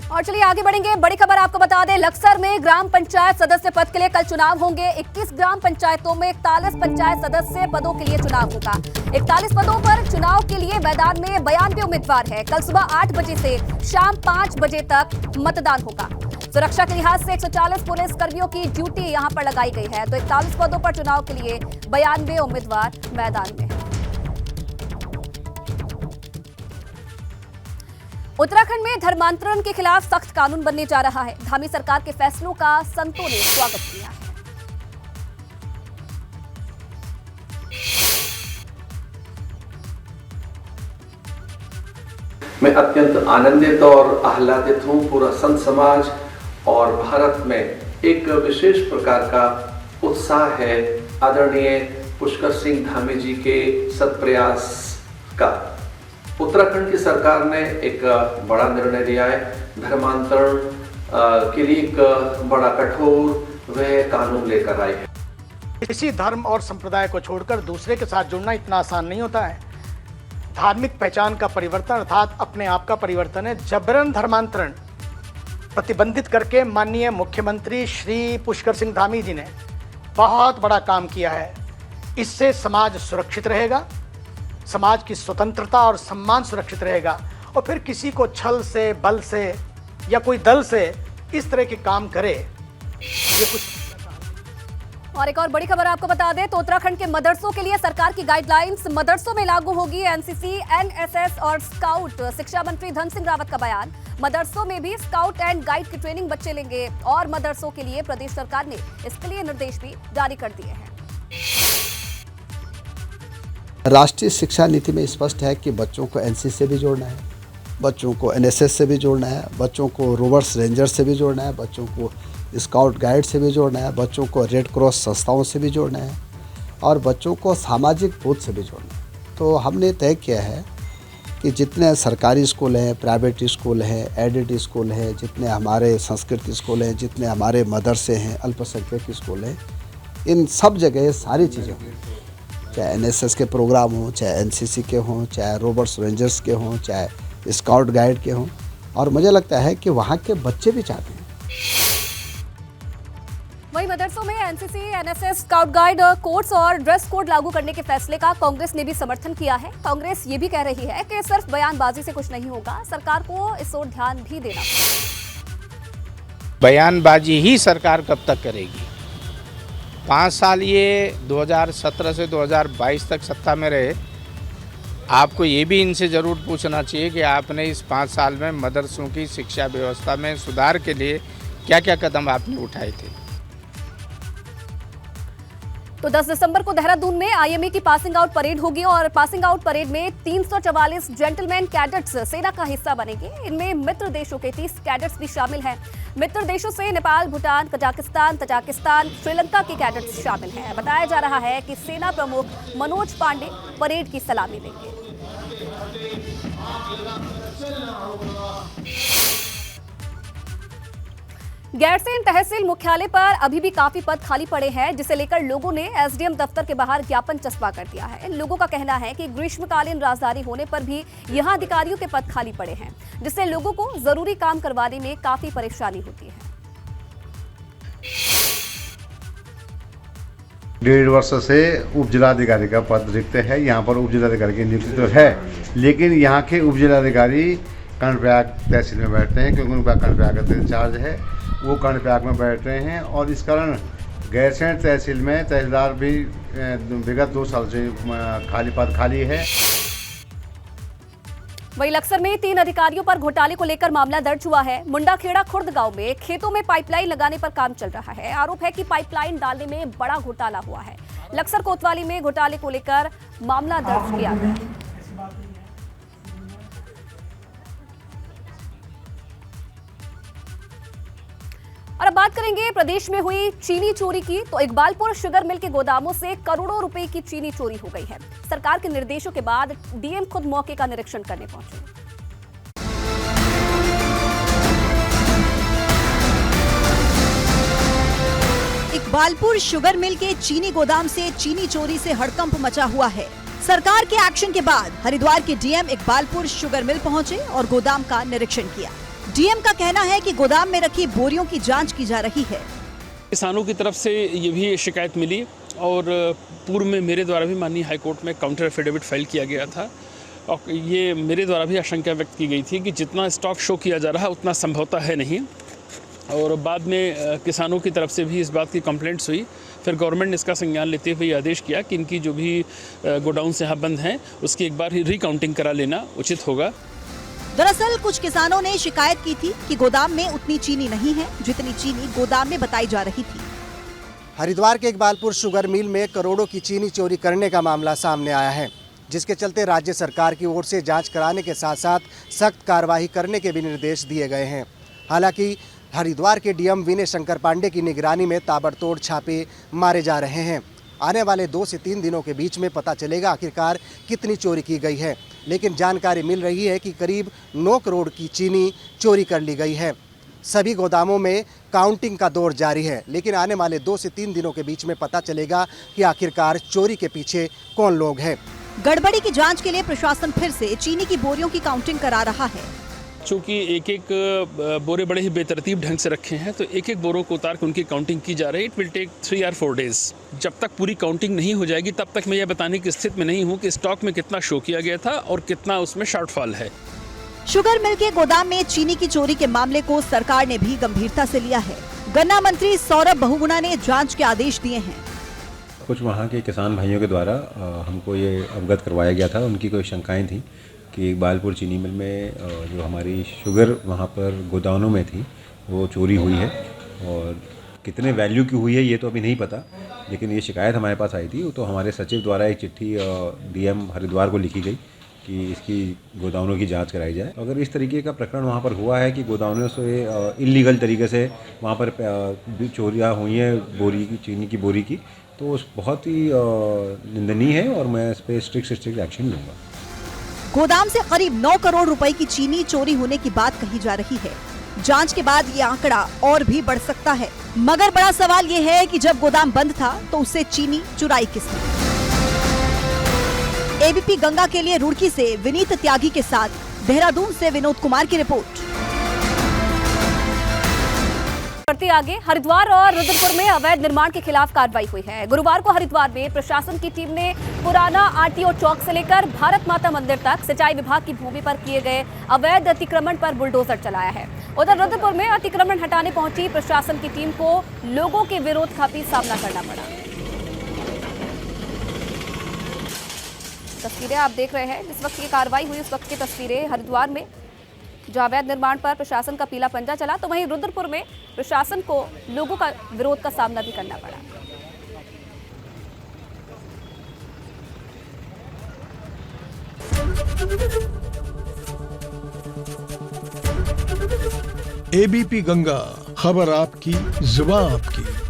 और चलिए आगे बढ़ेंगे। बड़ी खबर आपको बता दें, लक्सर में ग्राम पंचायत सदस्य पद के लिए कल चुनाव होंगे। 21 ग्राम पंचायतों में 41 पंचायत सदस्य पदों के लिए चुनाव होगा। 41 पदों पर चुनाव के लिए मैदान में 92 उम्मीदवार है। कल सुबह 8 बजे से शाम 5 बजे तक मतदान होगा। सुरक्षा के लिहाज से 140 पुलिस कर्मियों की ड्यूटी यहां पर लगाई गई है। तो 41 पदों पर चुनाव के लिए 92 उम्मीदवार मैदान में है। उत्तराखंड में धर्मांतरण के खिलाफ सख्त कानून बनने जा रहा है। धामी सरकार के फैसलों का संतों ने स्वागत किया है। मैं अत्यंत आनंदित और आह्लादित हूं। पूरा संत समाज और भारत में एक विशेष प्रकार का उत्साह है आदरणीय पुष्कर सिंह धामी जी के सत्प्रयास का। उत्तराखंड की सरकार ने एक बड़ा निर्णय लिया है। धर्मांतरण के लिए एक बड़ा कठोर वह कानून लेकर आए हैं। किसी धर्म और संप्रदाय को छोड़कर दूसरे के साथ जुड़ना इतना आसान नहीं होता है। धार्मिक पहचान का परिवर्तन अर्थात अपने आप का परिवर्तन है। जबरन धर्मांतरण प्रतिबंधित करके माननीय मुख्यमंत्री श्री पुष्कर सिंह धामी जी ने बहुत बड़ा काम किया है। इससे समाज सुरक्षित रहेगा, समाज की स्वतंत्रता और सम्मान सुरक्षित रहेगा। और फिर किसी को छल से, बल से या कोई दल से इस तरह के काम करे, ये कुछ। और एक और बड़ी खबर आपको बता दें तो उत्तराखंड के मदरसों के लिए सरकार की गाइडलाइंस मदरसों में लागू होगी। एनसीसी, एनएसएस और स्काउट। शिक्षा मंत्री धन सिंह रावत का बयान। मदरसों में भी स्काउट एंड गाइड की ट्रेनिंग बच्चे लेंगे। और मदरसों के लिए प्रदेश सरकार ने इसके लिए निर्देश भी जारी कर दिए हैं। राष्ट्रीय शिक्षा नीति में स्पष्ट है कि बच्चों को एनसीसी से भी जोड़ना है, बच्चों को एनएसएस से भी जोड़ना है, बच्चों को रोवर्स रेंजर से भी जोड़ना है, बच्चों को स्काउट गाइड से भी जोड़ना है, बच्चों को रेड क्रॉस संस्थाओं से भी जोड़ना है और बच्चों को सामाजिक बोध से भी जोड़ना है। तो हमने तय किया है कि जितने सरकारी स्कूल हैं, प्राइवेट स्कूल हैं, एडेड स्कूल हैं, जितने हमारे संस्कृत स्कूल हैं, जितने हमारे मदरसे हैं, अल्पसंख्यक स्कूल हैं, इन सब जगह सारी चीज़ें हों। चाहे एनएसएस के प्रोग्राम हों, चाहे एनसीसी के हों, चाहे रोवर्स रेंजर्स के हों, चाहे स्काउट गाइड के हों। और मुझे लगता है कि वहाँ के बच्चे भी चाहते हैं। वहीं मदरसों में NCC, NSS, scout guide course और ड्रेस कोड लागू करने के फैसले का कांग्रेस ने भी समर्थन किया है। कांग्रेस ये भी कह रही है कि सिर्फ बयानबाजी से कुछ नहीं होगा, सरकार को इस ओर ध्यान भी देना पड़ेगा। बयानबाजी ही सरकार कब तक करेगी? 5 साल ये 2017 से 2022 तक सत्ता में रहे। आपको ये भी इनसे ज़रूर पूछना चाहिए कि आपने इस 5 साल में मदरसों की शिक्षा व्यवस्था में सुधार के लिए क्या क्या कदम आपने उठाए थे। तो 10 दिसंबर को देहरादून में आईएमए की पासिंग आउट परेड होगी और पासिंग आउट परेड में 344 जेंटलमैन कैडेट्स सेना का हिस्सा बनेंगे। इनमें मित्र देशों के 30 कैडेट्स भी शामिल हैं। मित्र देशों से नेपाल, भूटान, कजाकिस्तान, तजाकिस्तान, श्रीलंका के कैडेट्स शामिल हैं। बताया जा रहा है कि सेना प्रमुख मनोज पांडे परेड की सलामी लेंगे। गैरसैंण तहसील मुख्यालय पर अभी भी काफी पद खाली पड़े हैं, जिसे लेकर लोगों ने एसडीएम दफ्तर के बाहर ज्ञापन चस्पा कर दिया है। लोगों का कहना है कि ग्रीष्मकालीन राजधानी होने पर भी यहां अधिकारियों के पद खाली पड़े हैं, जिससे लोगों को जरूरी काम करवाने में काफी परेशानी होती है। 1.5 वर्ष से उप जिलाधिकारी का पद रिक्त है। यहाँ पर उप जिलाधिकारी की नियुक्ति तो है, लेकिन यहाँ के उप जिलाधिकारी कर्णप्रयाग तहसील में बैठते हैं, क्योंकि उनका कर्णप्रयाग का इंचार्ज है, वो कर्णप्रयाग में बैठ रहे हैं। और इस कारण गैरसैंण तहसील में तहसीलदार भी विगत 2 साल से पद खाली है। वहीं लक्सर में 3 अधिकारियों पर घोटाले को लेकर मामला दर्ज हुआ है। मुंडाखेड़ा खुर्द गांव में खेतों में पाइपलाइन लगाने पर काम चल रहा है। आरोप है कि पाइपलाइन डालने में बड़ा घोटाला हुआ है। लक्सर कोतवाली में घोटाले को लेकर मामला दर्ज किया गया है। और अब बात करेंगे प्रदेश में हुई चीनी चोरी की। तो इकबालपुर शुगर मिल के गोदामों से करोड़ों रुपए की चीनी चोरी हो गई है। सरकार के निर्देशों के बाद डीएम खुद मौके का निरीक्षण करने पहुंचे। इकबालपुर शुगर मिल के चीनी गोदाम से चीनी चोरी से हड़कंप मचा हुआ है। सरकार के एक्शन के बाद हरिद्वार के डीएम इकबालपुर शुगर मिल पहुंचे और गोदाम का निरीक्षण किया। डीएम का कहना है कि गोदाम में रखी बोरियों की जांच की जा रही है। किसानों की तरफ से ये भी शिकायत मिली और पूर्व में मेरे द्वारा भी माननीय हाईकोर्ट में काउंटर एफिडेविट फाइल किया गया था और ये मेरे द्वारा भी आशंका व्यक्त की गई थी कि जितना स्टॉक शो किया जा रहा है उतना संभवतः है नहीं। और बाद में किसानों की तरफ से भी इस बात की कंप्लेंट्स हुई। फिर गवर्नमेंट ने इसका संज्ञान लेते हुए आदेश किया कि इनकी जो भी गोडाउन्स यहाँ बंद हैं उसकी एक बार रिकाउंटिंग करा लेना उचित होगा। दरअसल कुछ किसानों ने शिकायत की थी कि गोदाम में उतनी चीनी नहीं है जितनी चीनी गोदाम में बताई जा रही थी। हरिद्वार के इकबालपुर शुगर मिल में करोड़ों की चीनी चोरी करने का मामला सामने आया है, जिसके चलते राज्य सरकार की ओर से जांच कराने के साथ साथ सख्त कार्रवाई करने के भी निर्देश दिए गए हैं। हालांकि हरिद्वार के डीएम विनय शंकर पांडे की निगरानी में ताबड़तोड़ छापे मारे जा रहे हैं। आने वाले 2 से 3 दिनों के बीच में पता चलेगा आखिरकार कितनी चोरी की गई है, लेकिन जानकारी मिल रही है कि करीब 9 करोड़ की चीनी चोरी कर ली गई है। सभी गोदामों में काउंटिंग का दौर जारी है, लेकिन आने वाले 2 से 3 दिनों के बीच में पता चलेगा कि आखिरकार चोरी के पीछे कौन लोग हैं। गड़बड़ी की जांच के लिए प्रशासन फिर से चीनी की बोरियों की काउंटिंग करा रहा है। चूँकि एक बोरे बड़े ही बेतरतीब ढंग से रखे हैं तो एक बोरों को उतार के उनकी काउंटिंग की जा रही है। It will take 3 or 4 days। जब तक पूरी काउंटिंग नहीं हो जाएगी तब तक मैं यह बताने की स्थिति में नहीं हूँ कि स्टॉक में कितना शो किया गया था और कितना उसमें शॉर्टफॉल है। शुगर मिल के गोदाम में चीनी की चोरी के मामले को सरकार ने भी गंभीरता से लिया है। गन्ना मंत्री सौरभ बहुगुणा ने जांच के आदेश दिए हैं। कुछ वहाँ के किसान भाइयों के द्वारा हमको ये अवगत करवाया गया था, उनकी कोई शंकाएं थी कि इकबालपुर चीनी मिल में जो हमारी शुगर वहाँ पर गोदामों में थी वो चोरी हुई है और कितने वैल्यू की हुई है ये तो अभी नहीं पता, लेकिन ये शिकायत हमारे पास आई थी। तो हमारे सचिव द्वारा एक चिट्ठी डीएम हरिद्वार को लिखी गई कि इसकी गोदामों की जांच कराई जाए। अगर इस तरीके का प्रकरण वहाँ पर हुआ है कि गोदामों से इल्लीगल तरीके से वहाँ पर चोरियाँ हुई हैं बोरी की, चीनी की बोरी की, तो बहुत ही निंदनीय है और मैं इस पर स्ट्रिक्ट एक्शन लूँगा। गोदाम से करीब 9 करोड़ रुपए की चीनी चोरी होने की बात कही जा रही है। जांच के बाद ये आंकड़ा और भी बढ़ सकता है, मगर बड़ा सवाल ये है कि जब गोदाम बंद था तो उससे चीनी चुराई किसने। एबीपी गंगा के लिए रुड़की से विनीत त्यागी के साथ देहरादून से विनोद कुमार की रिपोर्ट। बढ़ते आगे, हरिद्वार और रुद्रपुर में अवैध निर्माण के खिलाफ कार्रवाई हुई है। गुरुवार को हरिद्वार में प्रशासन की टीम ने पुराना आरटीओ चौक से लेकर भारत माता मंदिर तक सिंचाई विभाग की भूमि पर किए गए अवैध अतिक्रमण पर बुलडोजर चलाया है। उधर रुद्रपुर में अतिक्रमण हटाने पहुंची प्रशासन की टीम को लोगों के विरोध का भी सामना करना पड़ा। तस्वीरें आप देख रहे हैं, जिस वक्त ये कार्रवाई हुई उस वक्त की तस्वीरें हरिद्वार में जो अवैध निर्माण पर प्रशासन का पीला पंजा चला, तो वहीं रुद्रपुर में प्रशासन को लोगों का विरोध का सामना भी करना पड़ा। एबीपी गंगा, खबर आपकी, जुबान आपकी।